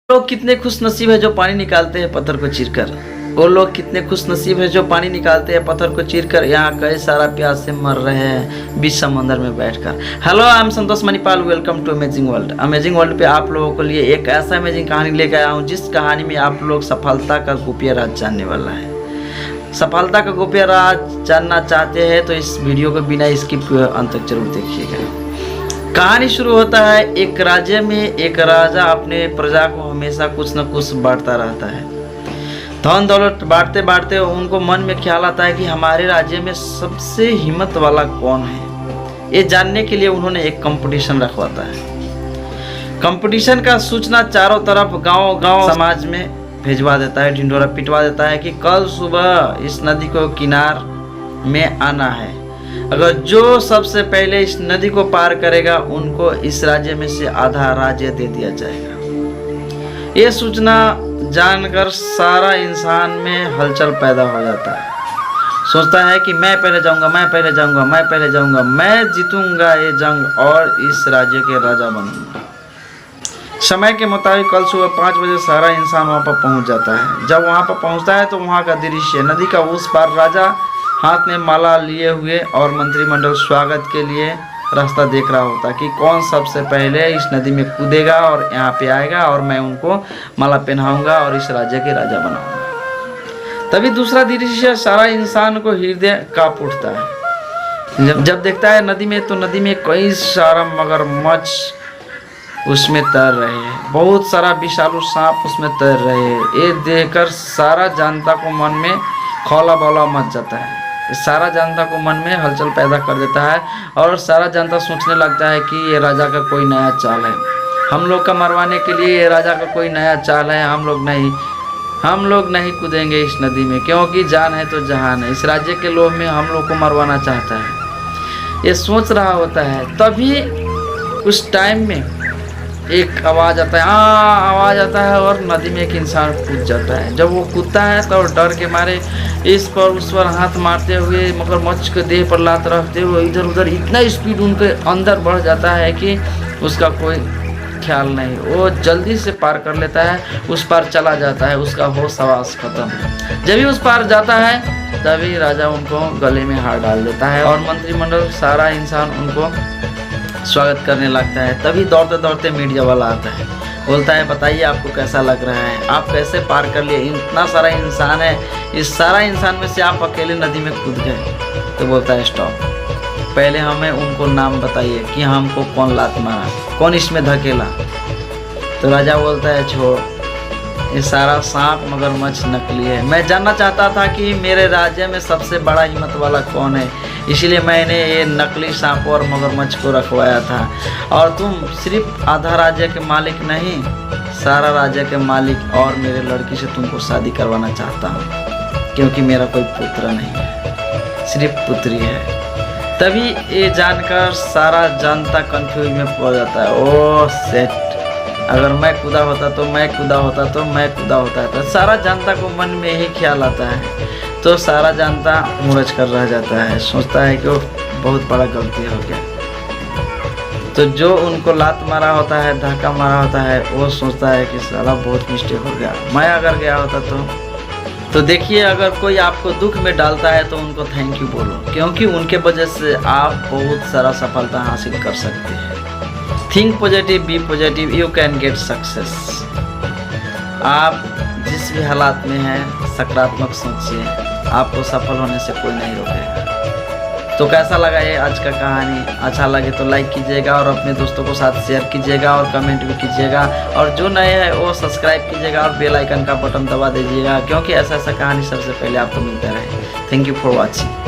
लोग कितने खुश नसीब है जो पानी निकालते हैं पत्थर को चीरकर। वो लोग कितने खुश नसीब है जो पानी निकालते हैं पत्थर को चीरकर। यहाँ कई सारा प्यास से मर रहे हैं बीच समंदर में बैठकर। Hello, I am Santosh Manipal, welcome to amazing world. Amazing world पे आप लोगों के लिए एक ऐसा अमेजिंग कहानी लेकर आया हूँ जिस कहानी में आप लोग सफलता का गोप्य राज जानने वाला है। सफलता का गोप्य राज जानना चाहते हैं तो इस वीडियो को बिना स्किप किए अंत तक जरूर देखिएगा। कहानी शुरू होता है। एक राज्य में एक राजा अपने प्रजा को हमेशा कुछ न कुछ बांटता रहता है। धन दौलत बांटते बांटते उनको मन में ख्याल आता है कि हमारे राज्य में सबसे हिम्मत वाला कौन है। ये जानने के लिए उन्होंने एक कंपटीशन रखवाता है। कंपटीशन का सूचना चारों तरफ गांव गांव समाज में भेजवा देता है, ढिंढोरा पिटवा देता है कि कल सुबह इस नदी को किनार में आना है। अगर जो सबसे पहले इस नदी को पार करेगा उनको इस राज्य में से आधा राज्य दे दिया जाएगा। ये सूचना जानकर सारा इंसान में हलचल पैदा हो जाता है। सोचता है कि मैं पहले जाऊंगा, मैं पहले जाऊंगा, मैं पहले जाऊंगा, मैं जीतूंगा ये जंग और इस राज्य के राजा बनूंगा। समय के मुताबिक कल सुबह 5 बजे सारा इंसान वहाँ पर पहुँच जाता है। जब वहाँ पर पहुँचता है तो वहाँ का दृश्य, नदी का उस पार राजा हाथ में माला लिए हुए और मंत्रिमंडल स्वागत के लिए रास्ता देख रहा होता कि कौन सबसे पहले इस नदी में कूदेगा और यहाँ पे आएगा और मैं उनको माला पहनाऊंगा और इस राज्य के राजा बनाऊंगा। तभी दूसरा दृश्य सारा इंसान को हृदय कांप उठता है। जब देखता है नदी में, तो नदी में कई सारा मगरमच्छ उसमें तैर रहे हैं। बहुत सारा विषालु सांप उसमें तैर रहे हैं। ये देखकर सारा जनता को मन में खौला बौला मच जाता है। सारा जनता को मन में हलचल पैदा कर देता है और सारा जनता सोचने लगता है कि ये राजा का कोई नया चाल है। हम लोग का मरवाने के लिए ये राजा का कोई नया चाल है। हम लोग नहीं कूदेंगे इस नदी में, क्योंकि जान है तो जहान है। इस राज्य के लोभ में हम लोग को मरवाना चाहता है। ये सोच रहा होता है। तभी उस टाइम में एक आवाज़ आता है, आवाज़ आता है और नदी में एक इंसान कूद जाता है। जब वो कूदता है तो डर के मारे इस पर उस पर हाथ मारते हुए, मगरमच्छ के देह पर लात रखते हुए इधर उधर इतना स्पीड उनके अंदर बढ़ जाता है कि उसका कोई ख्याल नहीं। वो जल्दी से पार कर लेता है, उस पार चला जाता है। उसका होश हवास खत्म। जब भी उस पार जाता है तभी राजा उनको गले में हार डाल देता है और मंत्रिमंडल सारा इंसान उनको स्वागत करने लगता है। तभी दौड़ते दौड़ते मीडिया वाला आता है, बोलता है बताइए आपको कैसा लग रहा है, आप कैसे पार कर लिए, इतना सारा इंसान है, इस सारा इंसान में से आप अकेले नदी में कूद गए। तो बोलता है स्टॉप, पहले हमें उनको नाम बताइए कि हमको कौन लात मारा, कौन इसमें धकेला। तो राजा बोलता है छोड़, ये सारा सांप मगरमच्छ नकली है। मैं जानना चाहता था कि मेरे राज्य में सबसे बड़ा हिम्मत वाला कौन है, इसीलिए मैंने ये नकली सांप और मगरमच्छ को रखवाया था। और तुम सिर्फ आधा राज्य के मालिक नहीं, सारा राज्य के मालिक, और मेरे लड़की से तुमको शादी करवाना चाहता हूँ, क्योंकि मेरा कोई पुत्र नहीं है, सिर्फ पुत्री है। तभी ये जानकर सारा जनता कंफ्यूज में पड़ जाता है। ओह सेट, अगर मैं कूदा होता तो मैं कूदा होता तो मैं कूदा होता। तो सारा जनता को मन में यही ख्याल आता है। तो सारा जनता मुरझ कर रह जाता है, सोचता है कि वो बहुत बड़ा गलती हो गया। तो जो उनको लात मारा होता है, धक्का मारा होता है, वो सोचता है कि साला बहुत मिस्टेक हो गया, मैं अगर गया होता तो देखिए, अगर कोई आपको दुख में डालता है तो उनको थैंक यू बोलो, क्योंकि उनके वजह से आप बहुत सारा सफलता हासिल कर सकते हैं। Think positive, be positive, you can get success. आप जिस भी हालात में हैं सकारात्मक सोचिए, आपको सफल होने से कोई नहीं रोकेगा। तो कैसा लगा ये आज का कहानी? अच्छा लगे तो लाइक कीजिएगा और अपने दोस्तों को साथ शेयर कीजिएगा और कमेंट भी कीजिएगा। और जो नए हैं वो सब्सक्राइब कीजिएगा और बेल आइकन का बटन दबा दीजिएगा, क्योंकि ऐसा कहानी सबसे पहले आपको मिलता रहे। Thank you for watching.